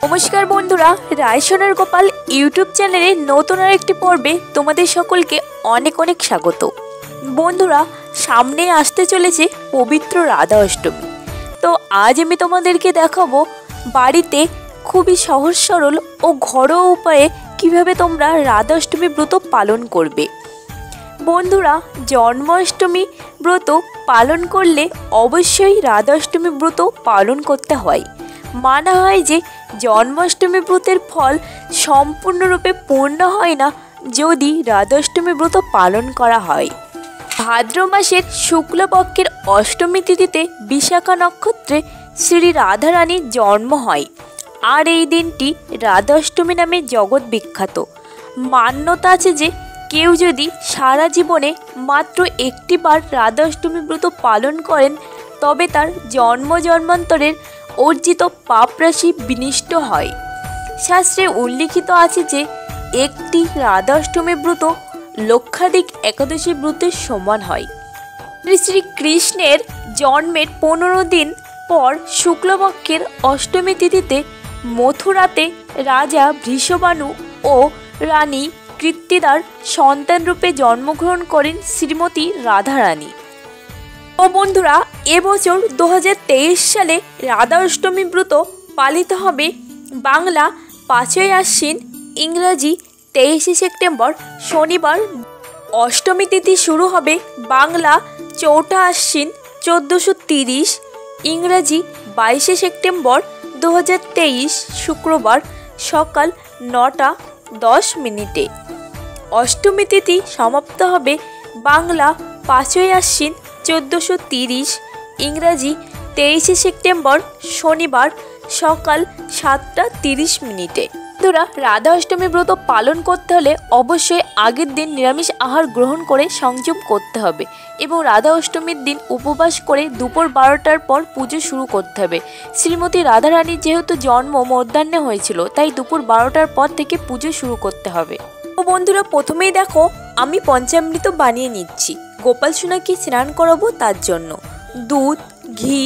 নমস্কার বন্ধুরা, রায়সোনার গোপাল ইউটিউব চ্যানেলে নতুন আরেকটি পর্বে তোমাদের সকলকে অনেক অনেক স্বাগত। বন্ধুরা, সামনে আসতে চলেছে পবিত্র রাধা অষ্টমী। তো আজ আমি তোমাদেরকে দেখাবো বাড়িতে খুবই সহজ সরল ও ঘরোয়া উপায়ে কিভাবে তোমরা রাধা অষ্টমী ব্রত পালন করবে। বন্ধুরা, জন্মাষ্টমী ব্রত পালন করলে অবশ্যই রাধা অষ্টমী ব্রত পালন করতে হয়। মানা হয় যে জন্মাষ্টমী ব্রতের ফল সম্পূর্ণরূপে পূর্ণ হয় না যদি রাধাষ্টমী ব্রত পালন করা হয়। ভাদ্র মাসের শুক্লপক্ষের অষ্টমী তিথিতে বিশাখা নক্ষত্রে শ্রী রাধারানীর জন্ম হয়, আর এই দিনটি রাধাষ্টমী নামে জগৎ বিখ্যাত। মান্যতা আছে যে কেউ যদি সারা জীবনে মাত্র একটিবার রাধাষ্টমী ব্রত পালন করেন তবে তার জন্ম জন্মান্তরের অর্জিত পাপরাশি বিনষ্ট হয়। শাস্ত্রে উল্লিখিত আছে যে একটি রাধাষ্টমী ব্রত লক্ষাধিক একাদশী ব্রতের সমান হয়। শ্রীকৃষ্ণের জন্মের 15 দিন পর শুক্লপক্ষের অষ্টমী তিথিতে মথুরাতে রাজা বৃষভানু ও রানী কৃত্তিদার সন্তানরূপে জন্মগ্রহণ করেন শ্রীমতী রাধারানী। ও বন্ধুরা, এবছর 2023 সালে রাধা অষ্টমী ব্রত পালিত হবে বাংলা 5ই আশ্বিন, ইংরাজি 23 সেপ্টেম্বর শনিবার। অষ্টমী তিথি শুরু হবে বাংলা 4 আশ্বিন 1430, ইংরাজি 22 সেপ্টেম্বর 2023 শুক্রবার সকাল 9:10। অষ্টমী তিথি সমাপ্ত হবে বাংলা 5ই আশ্বিন 1430, ইংরাজি 23 সেপ্টেম্বর শনিবার সকাল 7:30। বন্ধুরা, রাধা অষ্টমী ব্রত পালন করতে হলে অবশ্যই আগের দিন নিরামিষ আহার গ্রহণ করে সংযম করতে হবে এবং রাধা অষ্টমীর দিন উপবাস করে দুপুর 12টার পর পুজো শুরু করতে হবে। শ্রীমতী রাধারানীর যেহেতু জন্ম মধ্যাহ্নে হয়েছিল, তাই দুপুর 12টার পর থেকে পুজো শুরু করতে হবে। তো বন্ধুরা, প্রথমেই দেখো আমি পঞ্চামৃত বানিয়ে নিচ্ছি। গোপাল সোনাকে স্নান করাবো, তার জন্য দুধ, ঘি,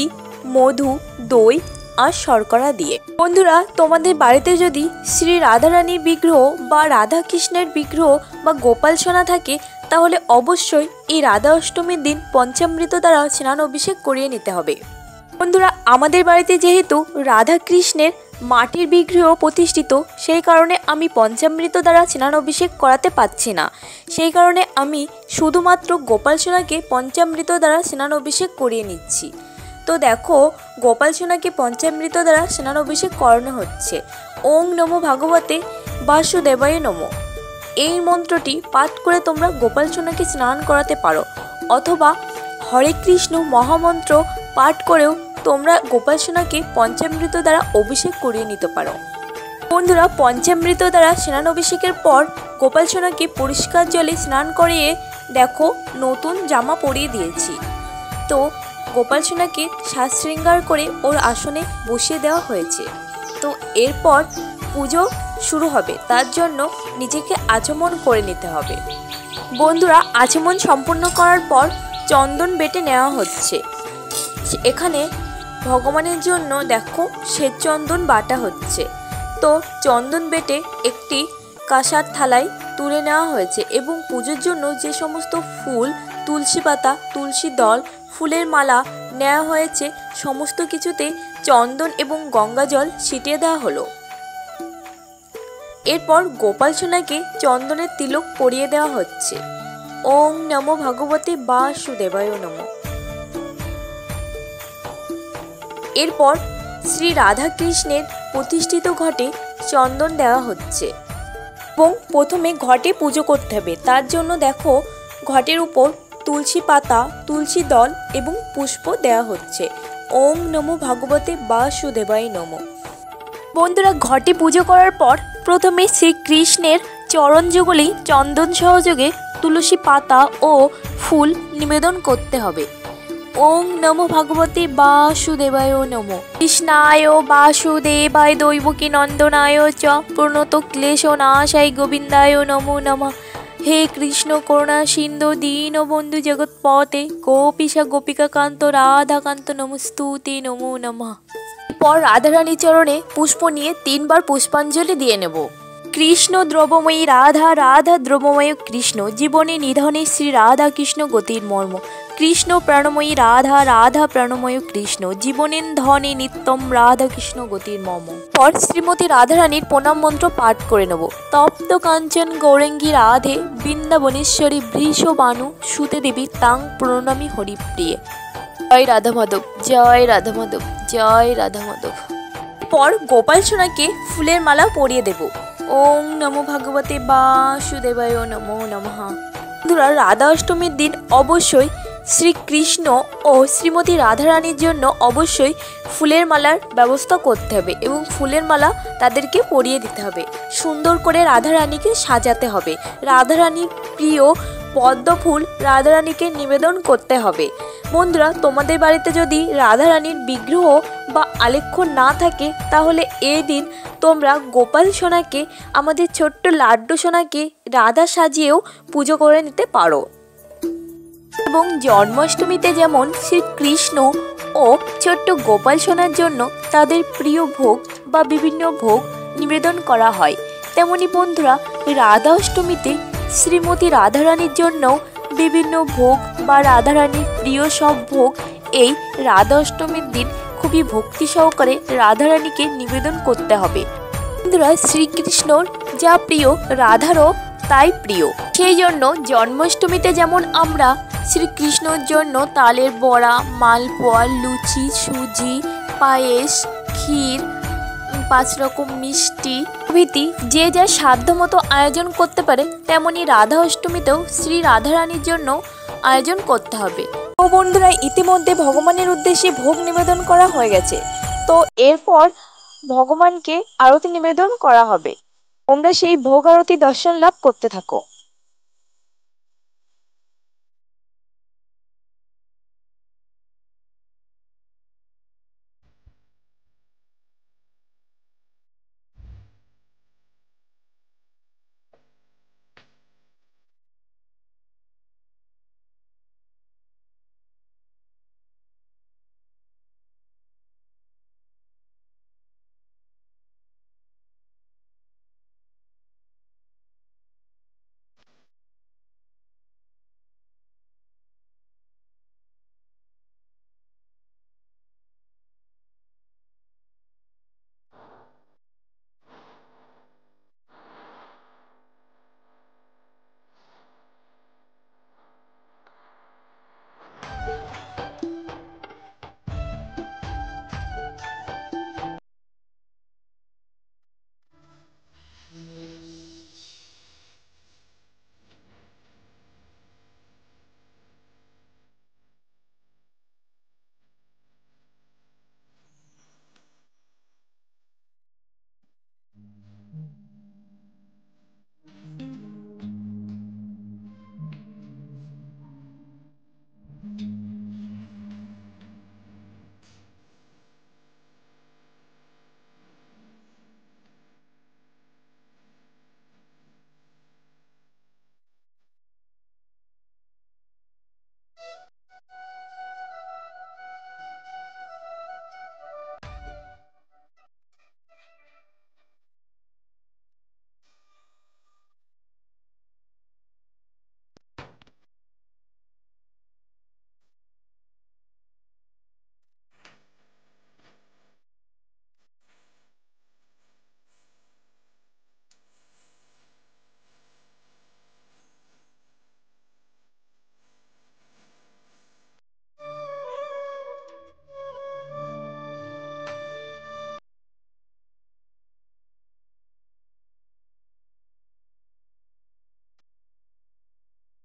মধু, দই আর শর্করা দিয়ে। বন্ধুরা, তোমাদের বাড়িতে যদি শ্রী রাধারানীর বিগ্রহ বা রাধা কৃষ্ণের বিগ্রহ বা গোপাল সোনা থাকে তাহলে অবশ্যই এই রাধা অষ্টমীর দিন পঞ্চামৃত দ্বারা স্নান অভিষেক করিয়ে নিতে হবে। বন্ধুরা, আমাদের বাড়িতে যেহেতু রাধা কৃষ্ণের মাটির বিগ্রহ প্রতিষ্ঠিত, সেই কারণে আমি পঞ্চামৃত দ্বারা স্নান অভিষেক করাতে পারছি না। সেই কারণে আমি শুধুমাত্র গোপাল সোনাকে পঞ্চামৃত দ্বারা স্নান অভিষেক করিয়ে নিচ্ছি। তো দেখো, গোপাল সোনাকে পঞ্চামৃত দ্বারা স্নান অভিষেক করানো হচ্ছে। ওং নমো ভগবতে বাসুদেবায় নমঃ, এই মন্ত্রটি পাঠ করে তোমরা গোপাল সোনাকে স্নান করাতে পারো, অথবা হরে কৃষ্ণ মহামন্ত্র পাঠ করেও তোমরা গোপাল সোনাকে পঞ্চামৃত দ্বারা অভিষেক করিয়ে নিতে পারো। বন্ধুরা, পঞ্চামৃত দ্বারা স্নান অভিষেকের পর গোপাল সোনাকে পরিষ্কার জলে স্নান করিয়ে দেখো নতুন জামা পরিয়ে দিয়েছি। তো গোপাল সোনাকে সাজ শৃঙ্গার করে ওর আসনে বসিয়ে দেওয়া হয়েছে। তো এরপর পুজো শুরু হবে, তার জন্য নিজেকে আচমন করে নিতে হবে। বন্ধুরা, আচমন সম্পূর্ণ করার পর চন্দন বেটে নেওয়া হচ্ছে। এখানে ভগবানের জন্য দেখো শ্বেত চন্দন বাটা হচ্ছে। তো চন্দন বেটে একটি কাঁসার থালায় তুলে নেওয়া হয়েছে এবং পুজোর জন্য যে সমস্ত ফুল, তুলসী পাতা, তুলসী দল, ফুলের মালা নেওয়া হয়েছে সমস্ত কিছুতে চন্দন এবং গঙ্গা জল ছিটিয়ে দেওয়া হলো। এরপর গোপাল সোনাকে চন্দনের তিলক পরিয়ে দেওয়া হচ্ছে। ওং নমো ভগবতে বাসুদেবায় নমঃ। এরপর শ্রী রাধা কৃষ্ণের প্রতিষ্ঠিত ঘটে চন্দন দেওয়া হচ্ছে এবং প্রথমে ঘটে পুজো করতে হবে। তার জন্য দেখো ঘটের উপর তুলসী পাতা, তুলসী দল এবং পুষ্প দেওয়া হচ্ছে। ওং নমো ভগবতে বাসুদেবায় নমঃ। বন্ধুরা, ঘটে পুজো করার পর প্রথমে শ্রীকৃষ্ণের চরণ যুগলি চন্দন সহযোগে তুলসী পাতা ও ফুল নিবেদন করতে হবে। ওং নমো ভগবতে বাসুদেবায় নমঃ। কৃষ্ণায় বাসুদেবায় দৈবকী নন্দনায় চ প্রণত ক্লেশ নাশায় গোবিন্দায় নমো নমঃ। হে কৃষ্ণ করুণা সিন্ধু দীনবন্ধু জগৎপতে গোপীশা গোপিকা কান্ত রাধাকান্ত নমস্তুতে নমো নমঃ। পর রাধারানীর চরণে পুষ্প নিয়ে 3বার পুষ্পাঞ্জলি দিয়ে নেব। কৃষ্ণ দ্রবময়ী রাধা, রাধা দ্রবময় কৃষ্ণ, জীবনে নিধনে শ্রী রাধা কৃষ্ণ গতির মর্ম। কৃষ্ণ প্রাণময়ী রাধা, রাধা প্রাণময় কৃষ্ণ, জীবনে ধনে নিত্যম রাধা কৃষ্ণ গতির মর্ম। পর শ্রীমতী রাধারানীর প্রণাম মন্ত্র পাঠ করে নেব। তপ্ত কাঞ্চন গৌরাঙ্গী রাধে, বৃন্দাবনেশ্বরী বৃষবানু সুতে দেবী তাং প্রণামী হরিপ্রিয়ে। জয় রাধা মাধব, জয় রাধা মাধব, জয় রাধা মাধব। পর গোপাল সোনাকে ফুলের মালা পরিয়ে দেব। ওং নমো ভগবতে বাসুদেবায় নমো নমঃ। বন্ধুরা, রাধা অষ্টমীর দিন অবশ্যই শ্রীকৃষ্ণ ও শ্রীমতী রাধারানীর জন্য অবশ্যই ফুলের মালার ব্যবস্থা করতে হবে এবং ফুলের মালা তাদেরকে পরিয়ে দিতে হবে। সুন্দর করে রাধারানীকে সাজাতে হবে। রাধারানীর প্রিয় পদ্ম ফুল রাধারানীকে নিবেদন করতে হবে। বন্ধুরা, তোমাদের বাড়িতে যদি রাধারানীর বিগ্রহ বা আলেখ্য না থাকে তাহলে এই দিন তোমরা গোপাল সোনাকে, আমাদের ছোট্ট লাড্ডু সোনাকে রাধা সাজিয়েও পুজো করে নিতে পারো। এবং জন্মাষ্টমীতে যেমন শ্রীকৃষ্ণ ও ছোট্ট গোপাল সোনার জন্য তাদের প্রিয় ভোগ বা বিভিন্ন ভোগ নিবেদন করা হয়, তেমনি বন্ধুরা রাধা অষ্টমীতে শ্রীমতী রাধারানীর জন্যও বিভিন্ন ভোগ বা রাধারানীর প্রিয় সব ভোগ এই রাধা অষ্টমীর দিন খুবই ভক্তি সহকারে রাধারানীকে নিবেদন করতে হবে। বন্ধুরা, শ্রীকৃষ্ণর যা প্রিয় রাধারও তাই প্রিয়। সেই জন্য জন্মাষ্টমীতে যেমন আমরা শ্রীকৃষ্ণর জন্য তালের বড়া, মালপোয়া, লুচি, সুজি, পায়েস, ক্ষীর, 5 রকম মিষ্টি প্রভৃতি যে যা সাধ্যমতো আয়োজন করতে পারে, তেমনি রাধা অষ্টমীতেও শ্রী রাধারানীর জন্য আয়োজন করতে হবে। তো বন্ধুরা, ইতিমধ্যে ভগবানের উদ্দেশ্যে ভোগ নিবেদন করা হয়ে গেছে। তো এরপর ভগবানকে আরতি নিবেদন করা হবে। তোমরা সেই ভোগ আরতি দর্শন লাভ করতে থাকো।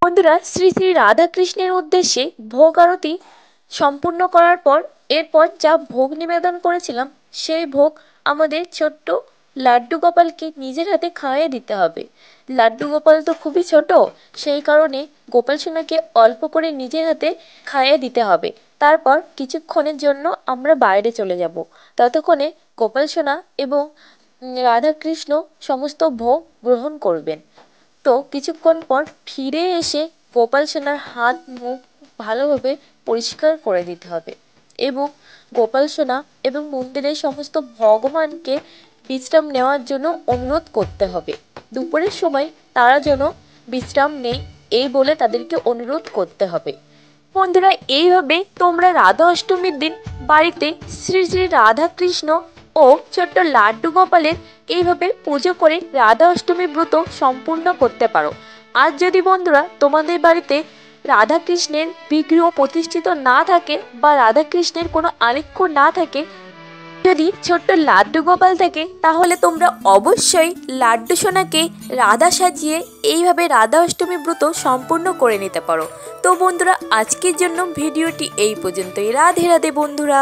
বন্ধুরা, শ্রী শ্রী রাধাকৃষ্ণের উদ্দেশ্যে ভোগ আরতি সম্পূর্ণ করার পর এরপর যা ভোগ নিবেদন করেছিলাম সেই ভোগ আমাদের ছোট্ট লাড্ডু গোপালকে নিজের হাতে খাইয়ে দিতে হবে। লাড্ডু গোপাল তো খুবই ছোট, সেই কারণে গোপাল সোনাকে অল্প করে নিজের হাতে খাইয়ে দিতে হবে। তারপর কিছুক্ষণের জন্য আমরা বাইরে চলে যাব। ততক্ষণে গোপাল সোনা এবং রাধাকৃষ্ণ সমস্ত ভোগ গ্রহণ করবেন। তো কিছুক্ষণ পর ফিরে এসে গোপাল সোনার হাত মুখ ভালোভাবে পরিষ্কার করে দিতে হবে এবং গোপাল সোনা এবং মন্দিরের সমস্ত ভগবানকে বিশ্রাম নেওয়ার জন্য অনুরোধ করতে হবে। দুপুরের সময় তারা যেন বিশ্রাম নেই এই বলে তাদেরকে অনুরোধ করতে হবে। বন্ধুরা, এইভাবে তোমরা রাধা অষ্টমীর দিন বাড়িতে শ্রী শ্রী রাধা কৃষ্ণ ও ছোট্ট লাড্ডু গোপালের এইভাবে পুজো করে রাধা অষ্টমী ব্রত সম্পূর্ণ করতে পারো। আর যদি বন্ধুরা তোমাদের বাড়িতে রাধা কৃষ্ণের বিগ্রহ প্রতিষ্ঠিত না থাকে বা রাধা কৃষ্ণের কোনো আলেখ্য না থাকে, যদি ছোট্ট লাড্ডু গোপাল থাকে, তাহলে তোমরা অবশ্যই লাড্ডু সোনাকে রাধা সাজিয়ে এইভাবে রাধা অষ্টমী ব্রত সম্পূর্ণ করে নিতে পারো। তো বন্ধুরা, আজকের জন্য ভিডিওটি এই পর্যন্তই। রাধে রাধে বন্ধুরা।